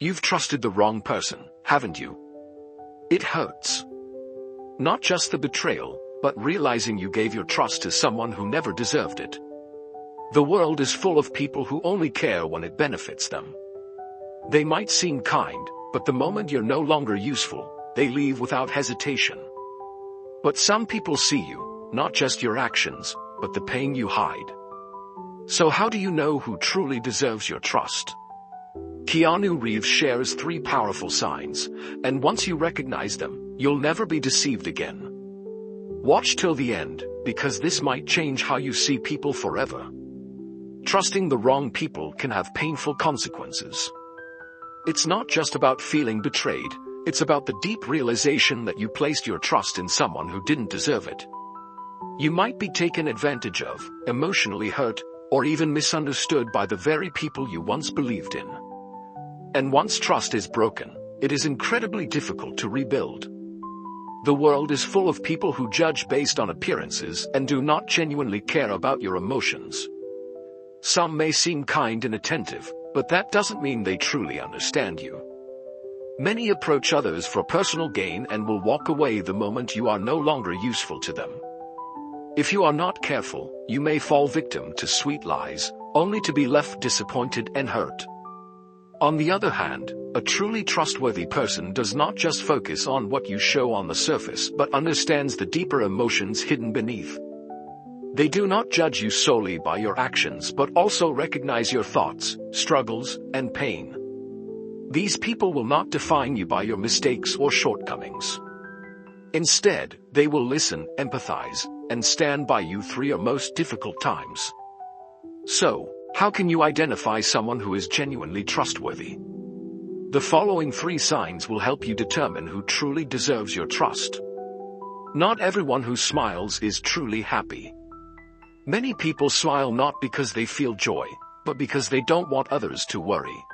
You've trusted the wrong person, haven't you? It hurts. Not just the betrayal, but realizing you gave your trust to someone who never deserved it. The world is full of people who only care when it benefits them. They might seem kind, but the moment you're no longer useful, they leave without hesitation. But some people see you, not just your actions, but the pain you hide. So how do you know who truly deserves your trust? Keanu Reeves shares 3 powerful signs, and once you recognize them, you'll never be deceived again. Watch till the end, because this might change how you see people forever. Trusting the wrong people can have painful consequences. It's not just about feeling betrayed, it's about the deep realization that you placed your trust in someone who didn't deserve it. You might be taken advantage of, emotionally hurt, or even misunderstood by the very people you once believed in. And once trust is broken, it is incredibly difficult to rebuild. The world is full of people who judge based on appearances and do not genuinely care about your emotions. Some may seem kind and attentive, but that doesn't mean they truly understand you. Many approach others for personal gain and will walk away the moment you are no longer useful to them. If you are not careful, you may fall victim to sweet lies, only to be left disappointed and hurt. On the other hand, a truly trustworthy person does not just focus on what you show on the surface but understands the deeper emotions hidden beneath. They do not judge you solely by your actions but also recognize your thoughts, struggles, and pain. These people will not define you by your mistakes or shortcomings. Instead, they will listen, empathize, and stand by you through your most difficult times. So, how can you identify someone who is genuinely trustworthy? The following 3 signs will help you determine who truly deserves your trust. Not everyone who smiles is truly happy. Many people smile not because they feel joy, but because they don't want others to worry.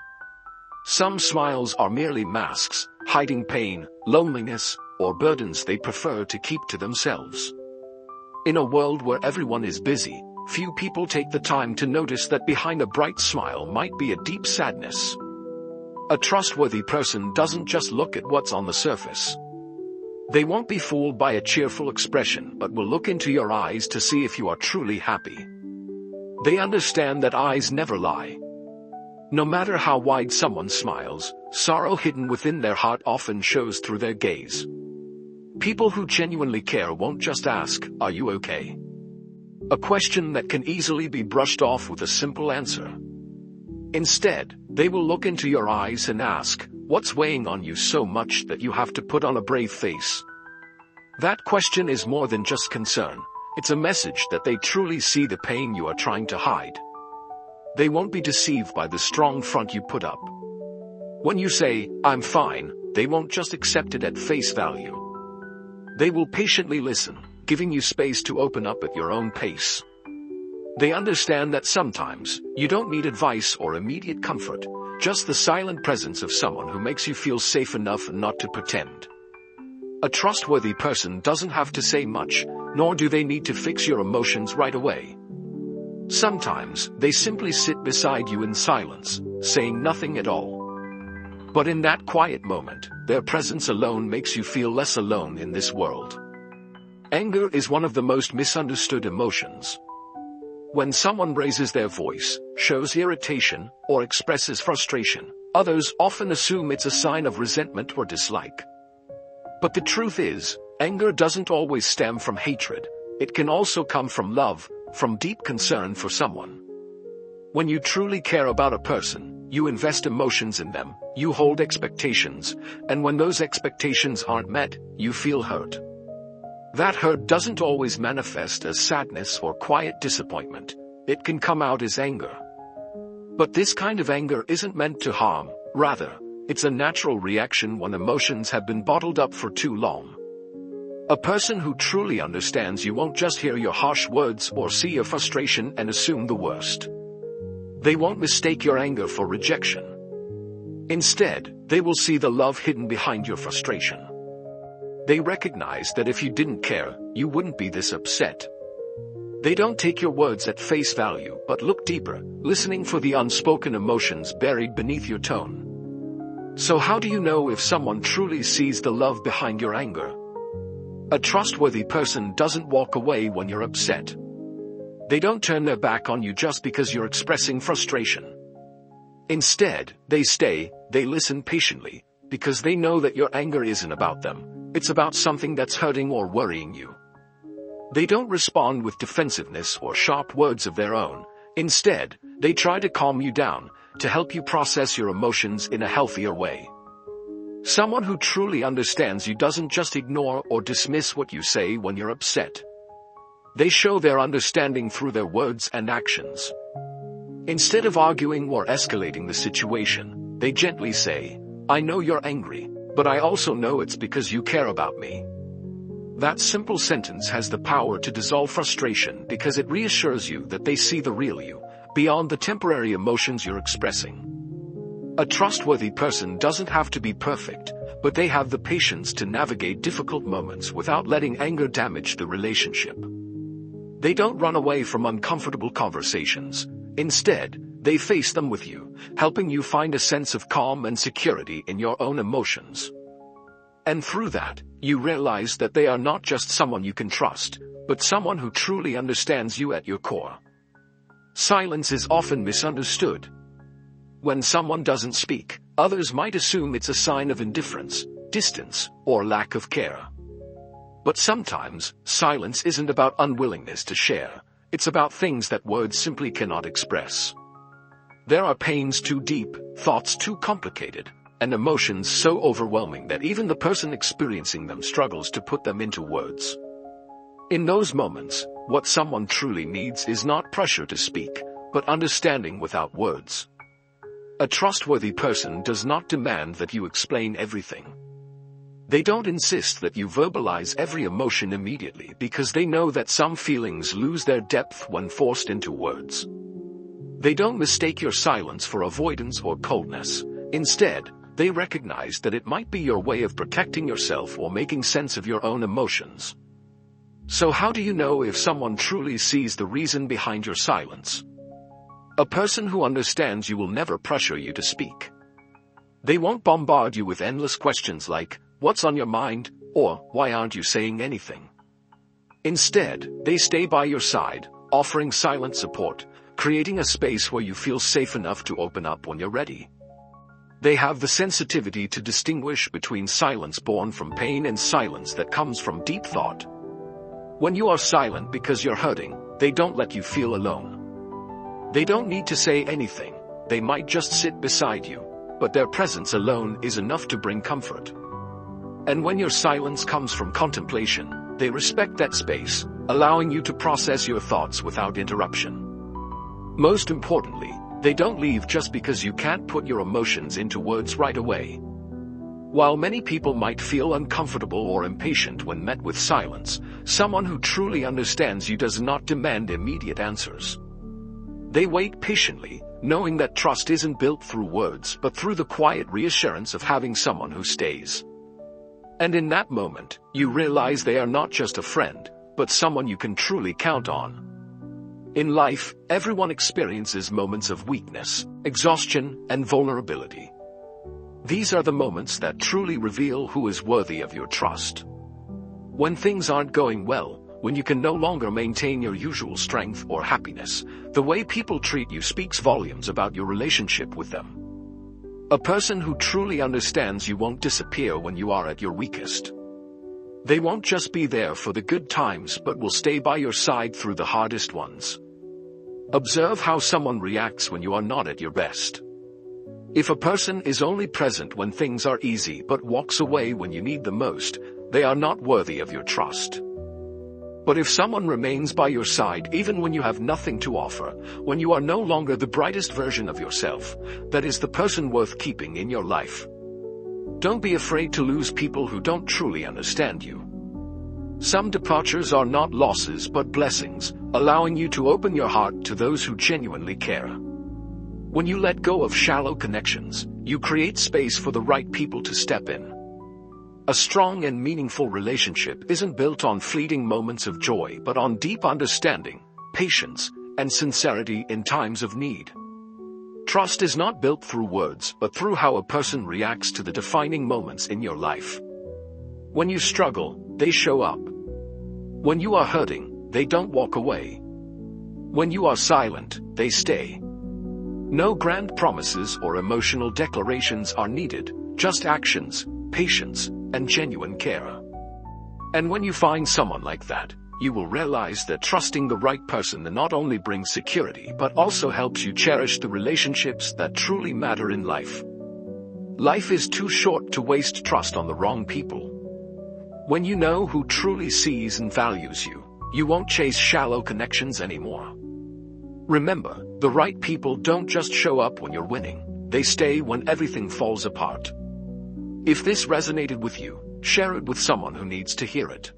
Some smiles are merely masks, hiding pain, loneliness, or burdens they prefer to keep to themselves. In a world where everyone is busy, few people take the time to notice that behind a bright smile might be a deep sadness. A trustworthy person doesn't just look at what's on the surface. They won't be fooled by a cheerful expression but will look into your eyes to see if you are truly happy. They understand that eyes never lie. No matter how wide someone smiles, sorrow hidden within their heart often shows through their gaze. People who genuinely care won't just ask, "Are you okay?" A question that can easily be brushed off with a simple answer. Instead, they will look into your eyes and ask, "What's weighing on you so much that you have to put on a brave face?" That question is more than just concern. It's a message that they truly see the pain you are trying to hide. They won't be deceived by the strong front you put up. When you say, "I'm fine," they won't just accept it at face value. They will patiently listen, giving you space to open up at your own pace. They understand that sometimes, you don't need advice or immediate comfort, just the silent presence of someone who makes you feel safe enough not to pretend. A trustworthy person doesn't have to say much, nor do they need to fix your emotions right away. Sometimes, they simply sit beside you in silence, saying nothing at all. But in that quiet moment, their presence alone makes you feel less alone in this world. Anger is one of the most misunderstood emotions. When someone raises their voice, shows irritation, or expresses frustration, others often assume it's a sign of resentment or dislike. But the truth is, anger doesn't always stem from hatred. It can also come from love, from deep concern for someone. When you truly care about a person, you invest emotions in them, you hold expectations, and when those expectations aren't met, you feel hurt. That hurt doesn't always manifest as sadness or quiet disappointment. It can come out as anger. But this kind of anger isn't meant to harm, rather, it's a natural reaction when emotions have been bottled up for too long. A person who truly understands you won't just hear your harsh words or see your frustration and assume the worst. They won't mistake your anger for rejection. Instead, they will see the love hidden behind your frustration. They recognize that if you didn't care, you wouldn't be this upset. They don't take your words at face value but look deeper, listening for the unspoken emotions buried beneath your tone. So how do you know if someone truly sees the love behind your anger? A trustworthy person doesn't walk away when you're upset. They don't turn their back on you just because you're expressing frustration. Instead, they stay, they listen patiently, because they know that your anger isn't about them, it's about something that's hurting or worrying you. They don't respond with defensiveness or sharp words of their own. Instead, they try to calm you down, to help you process your emotions in a healthier way. Someone who truly understands you doesn't just ignore or dismiss what you say when you're upset. They show their understanding through their words and actions. Instead of arguing or escalating the situation, they gently say, "I know you're angry, but I also know it's because you care about me." That simple sentence has the power to dissolve frustration because it reassures you that they see the real you, beyond the temporary emotions you're expressing. A trustworthy person doesn't have to be perfect, but they have the patience to navigate difficult moments without letting anger damage the relationship. They don't run away from uncomfortable conversations. Instead, they face them with you, helping you find a sense of calm and security in your own emotions. And through that, you realize that they are not just someone you can trust, but someone who truly understands you at your core. Silence is often misunderstood. When someone doesn't speak, others might assume it's a sign of indifference, distance, or lack of care. But sometimes, silence isn't about unwillingness to share, it's about things that words simply cannot express. There are pains too deep, thoughts too complicated, and emotions so overwhelming that even the person experiencing them struggles to put them into words. In those moments, what someone truly needs is not pressure to speak, but understanding without words. A trustworthy person does not demand that you explain everything. They don't insist that you verbalize every emotion immediately because they know that some feelings lose their depth when forced into words. They don't mistake your silence for avoidance or coldness. Instead, they recognize that it might be your way of protecting yourself or making sense of your own emotions. So how do you know if someone truly sees the reason behind your silence? A person who understands you will never pressure you to speak. They won't bombard you with endless questions like, "What's on your mind?" or "Why aren't you saying anything?" Instead, they stay by your side, offering silent support, creating a space where you feel safe enough to open up when you're ready. They have the sensitivity to distinguish between silence born from pain and silence that comes from deep thought. When you are silent because you're hurting, they don't let you feel alone. They don't need to say anything, they might just sit beside you, but their presence alone is enough to bring comfort. And when your silence comes from contemplation, they respect that space, allowing you to process your thoughts without interruption. Most importantly, they don't leave just because you can't put your emotions into words right away. While many people might feel uncomfortable or impatient when met with silence, someone who truly understands you does not demand immediate answers. They wait patiently, knowing that trust isn't built through words but through the quiet reassurance of having someone who stays. And in that moment, you realize they are not just a friend, but someone you can truly count on. In life, everyone experiences moments of weakness, exhaustion, and vulnerability. These are the moments that truly reveal who is worthy of your trust. When things aren't going well, when you can no longer maintain your usual strength or happiness, the way people treat you speaks volumes about your relationship with them. A person who truly understands you won't disappear when you are at your weakest. They won't just be there for the good times but will stay by your side through the hardest ones. Observe how someone reacts when you are not at your best. If a person is only present when things are easy but walks away when you need them most, they are not worthy of your trust. But if someone remains by your side even when you have nothing to offer, when you are no longer the brightest version of yourself, that is the person worth keeping in your life. Don't be afraid to lose people who don't truly understand you. Some departures are not losses but blessings, allowing you to open your heart to those who genuinely care. When you let go of shallow connections, you create space for the right people to step in. A strong and meaningful relationship isn't built on fleeting moments of joy but on deep understanding, patience, and sincerity in times of need. Trust is not built through words, but through how a person reacts to the defining moments in your life. When you struggle, they show up. When you are hurting, they don't walk away. When you are silent, they stay. No grand promises or emotional declarations are needed, just actions, patience, and genuine care. And when you find someone like that, you will realize that trusting the right person not only brings security but also helps you cherish the relationships that truly matter in life. Life is too short to waste trust on the wrong people. When you know who truly sees and values you, you won't chase shallow connections anymore. Remember, the right people don't just show up when you're winning, they stay when everything falls apart. If this resonated with you, share it with someone who needs to hear it.